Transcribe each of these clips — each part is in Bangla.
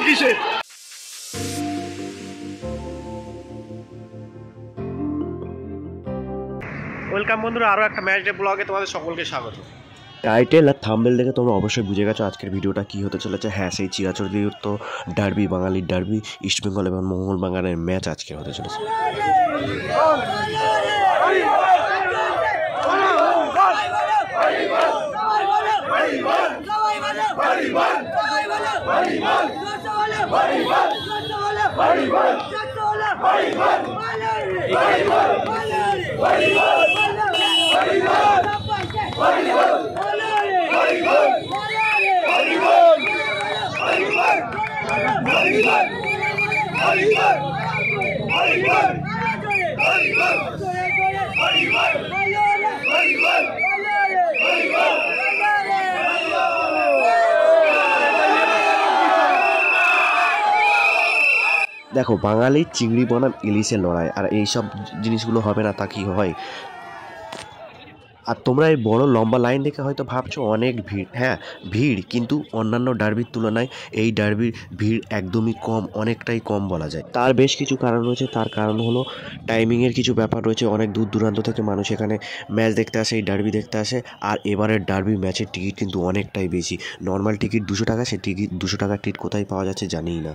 কিসের? ওয়েলকাম বন্ধুরা, আরও একটা ম্যাচ ডে ব্লগে তোমাদের সকলকে স্বাগত। টাইটেল আর থাম্বনেল দেখে তোমরা অবশ্যই বুঝে গেছো আজকের ভিডিওটা কী হতে চলেছে। হ্যাঁ, সেই চিরাচরিত ডার্বি, বাঙালির ডার্বি, ইস্টবেঙ্গল এবং মোহনবাগানের ম্যাচ আজকে হতে চলেছে। দেখো, বাঙালির চিংড়ি বনাম ইলিশের লড়াই, আর এইসব জিনিসগুলো হবে না তা কি হয়? আর তোমরা এই বড় লম্বা লাইন দেখে হয়তো ভাবছো অনেক ভিড়। হ্যাঁ, ভিড়, কিন্তু অন্যান্য ডার্বির তুলনায় এই ডার্বির ভিড় একদমই কম, অনেকটাই কম বলা যায়। তার বেশ কিছু কারণ রয়েছে। তার কারণ হলো টাইমিংয়ের কিছু ব্যাপার রয়েছে। অনেক দূর দূরান্ত থেকে মানুষ এখানে ম্যাচ দেখতে আসে, এই ডার্বি দেখতে আসে। আর এবারের ডার্বি ম্যাচের টিকিট কিন্তু অনেকটাই বেশি। নর্মাল টিকিট 200 টাকা, সেই টিকিট 200 টাকার টিকিট কোথায় পাওয়া যাচ্ছে জানিই না।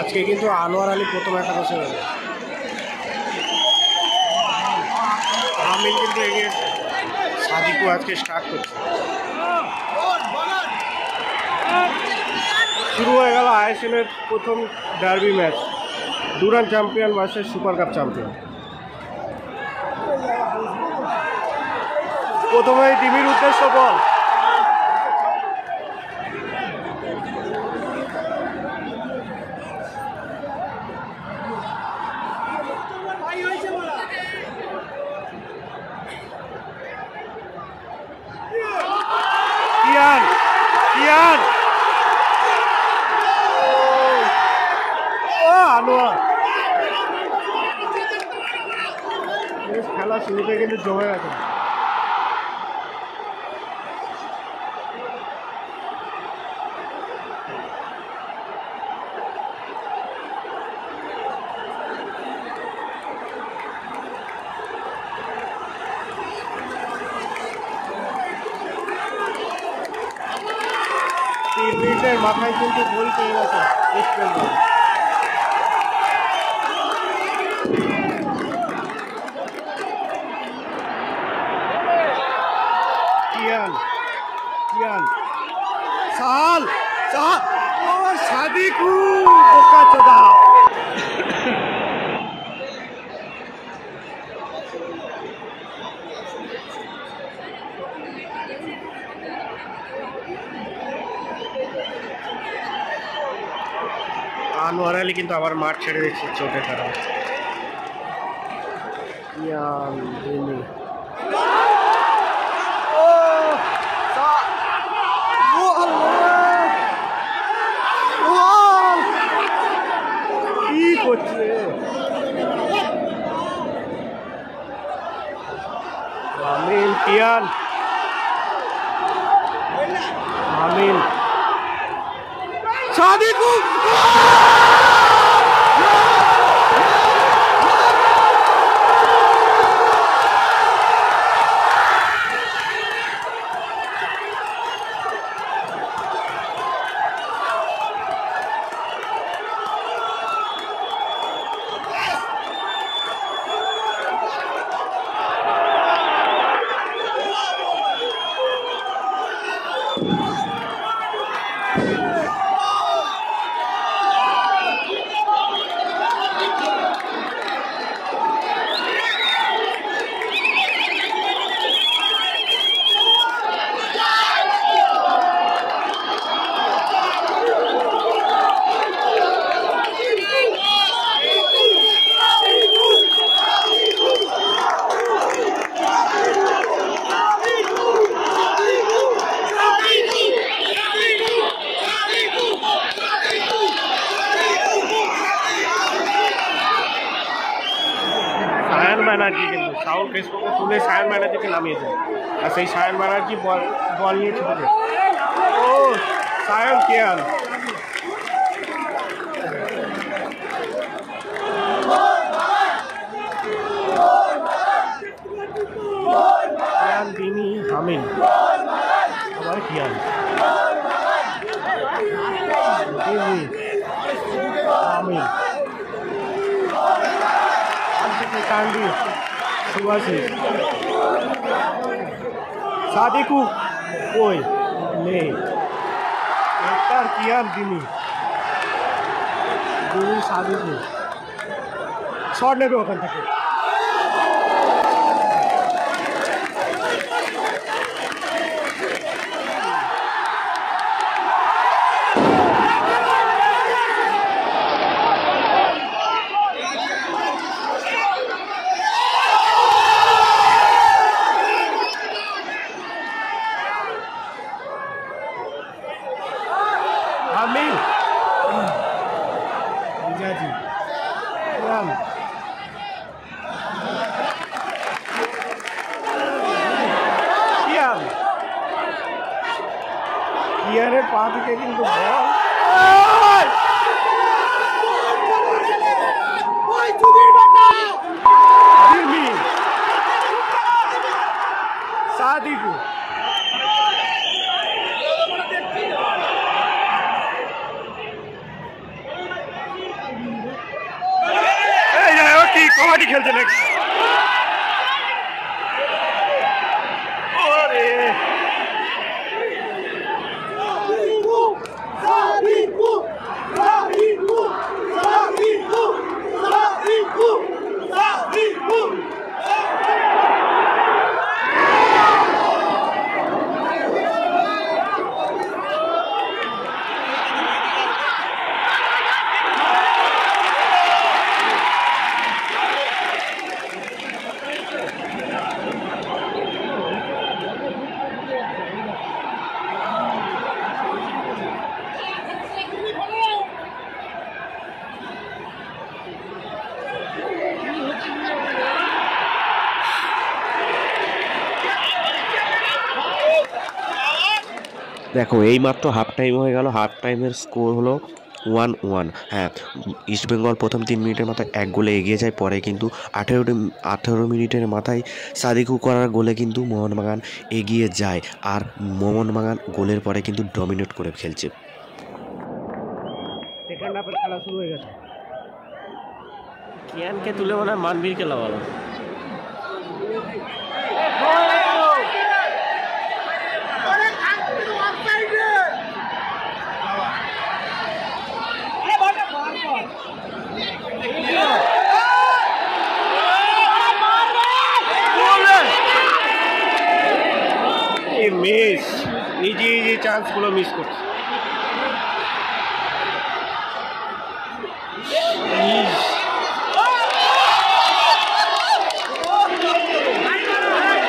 আজকে কিন্তু আনোয়ার আলী প্রথম একাদশে হবে। আমিন কিন্তু এগিয়ে, সাদিকু আজকে স্টার্ট করছে। শুরু হয়ে গেল আইএসএলের প্রথম derby match, Durand champion versus super cup champion. প্রথমেই টিভির উদ্দেশ্য বল। আনোয়ার খেলা শুরুতে কিন্তু জমে গেছে। মিনিটের মাথায় কিন্তু গোল পেয়ে গেছে ইস্টবেঙ্গল। সাদিকু বোকাচোদা। আনোয়ার আলী কিন্তু আবার মাঠ ছেড়ে দিচ্ছে চোটের কারণে। কি করছে আমিন? কিয়ান আমিন, সাদিকু ব্যানার্জি, কিন্তু সাউল ক্রেসপোকে তুলে সায়ন ব্যানার্জিকে নামিয়ে যায়, আর সেই সায়ন ব্যানার্জি বল নিয়ে ছুটে যায়। ও সায়ন কিয়ান, কিয়ান বিনি হামিন, আবার কিয়ান বিনি হামিন, কান্ডি সুভাষিস, সাদিকু কই নেই, একটার কিয়ান বিনি সাদিকু শট নেবে ওখান থেকে। Amin. Jadi. Kian. Kian. Kiaনের পা থেকে কিন্তু বল। Jimmy. Sadiku. কবাডি খেলছে নাকি? দেখো এইমাত্র হাফ টাইম হয়ে গেল, হাফ টাইমের স্কোর হলো 1-1। হ্যাঁ, ইস্টবেঙ্গল প্রথম 3 মিনিটের মাথায় 1 গোলে এগিয়ে যায়, পরে কিন্তু 18 মিনিটের মাথায় সাদিকু করার গোলে কিন্তু মোহনবাগান এগিয়ে যায়, আর মোহনবাগান গোলের পরে কিন্তু ডমিনেট করে খেলছে। সেকেন্ড হাফের খেলা শুরু হয়ে গেছে। কিয়ানকে তুলে মনে হয় মানবীরকে লাগালো। মিস, ইজি চান্সগুলো মিস করছে।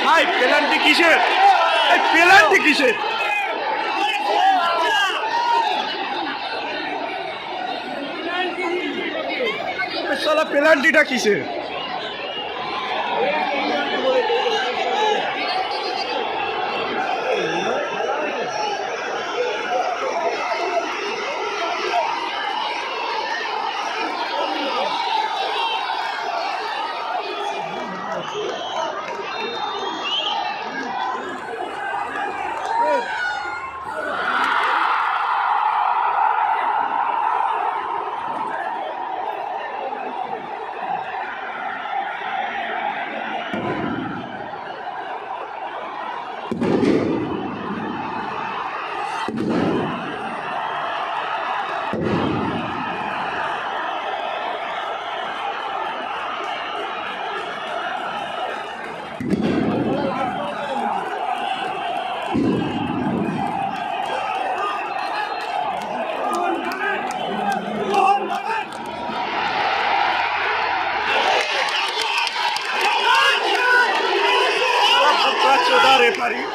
ভাই পেনাল্টি কিসের? পেনাল্টি কিসের? শালা পেনাল্টিটা কিসের? Referee.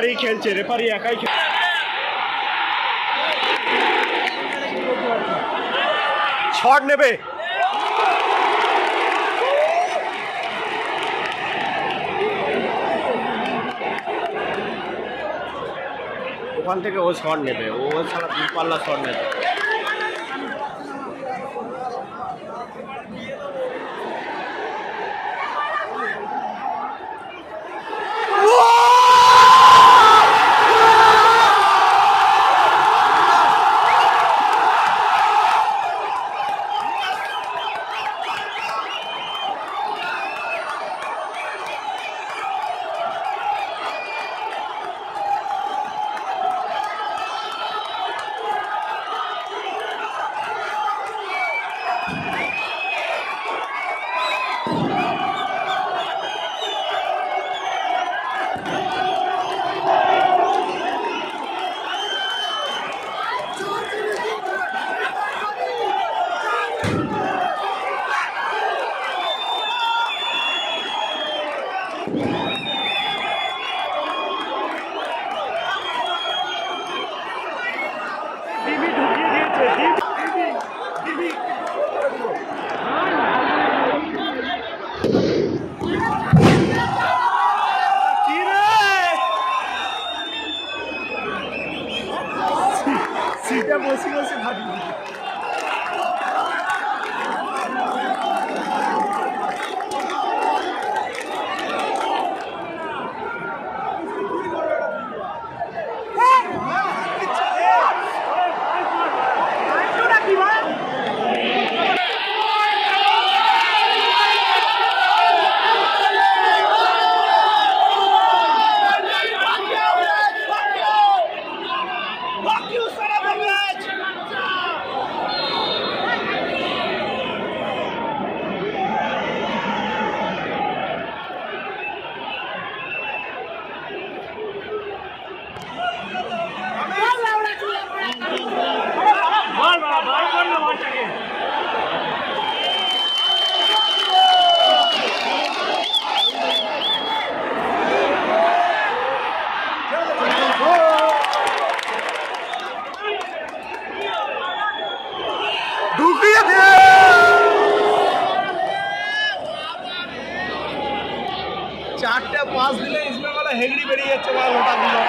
রেফারি খেলছে, রেফারি একাই শট নেবে। ওখান থেকে ও শট নেবে, ও সারা দূরপাল্লা শট নেবে। সিটে বসে বসে ভাবি चारटे पास दिले इसमें वाला हेगड़ी बेड़ी अच्छे वाला लोटा दिलो।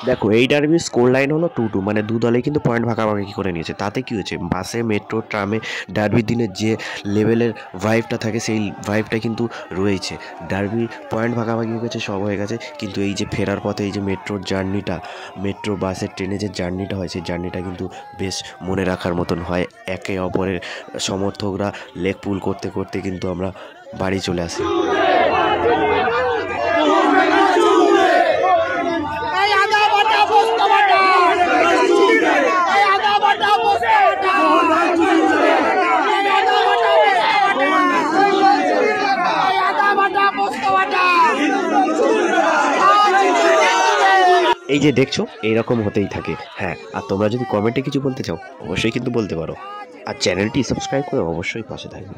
দেখো এই ডার্বির স্কোর লাইন হলো 2-2, মানে দু দলে কিন্তু পয়েন্ট ভাগাভাগি করে নিয়েছে। তাতে কি হয়েছে, বাসে মেট্রো ট্রামে ডার্বির দিনের যে লেভেলের ভাইবটা থাকে সেই ভাইবটা কিন্তু রয়েছে। ডার্বি পয়েন্ট ভাগাভাগি হয়ে গেছে, সব হয়ে গেছে, কিন্তু এই যে ফেরার পথে এই যে মেট্রোর জার্নিটা, মেট্রো বাসের ট্রেনে যে জার্নিটা হয় সেই জার্নিটা কিন্তু বেশ মনে রাখার মতন হয়। একে অপরের সমর্থকরা লেগ পুল করতে করতে কিন্তু আমরা বাড়ি চলে আসি। এই যে দেখছো এইরকম হতেই থাকে। হ্যাঁ, আর তোমরা যদি কমেন্টে কিছু বলতে চাও অবশ্যই কিন্তু বলতে পারো, আর চ্যানেলটি সাবস্ক্রাইব করে অবশ্যই পাশে থাকবে।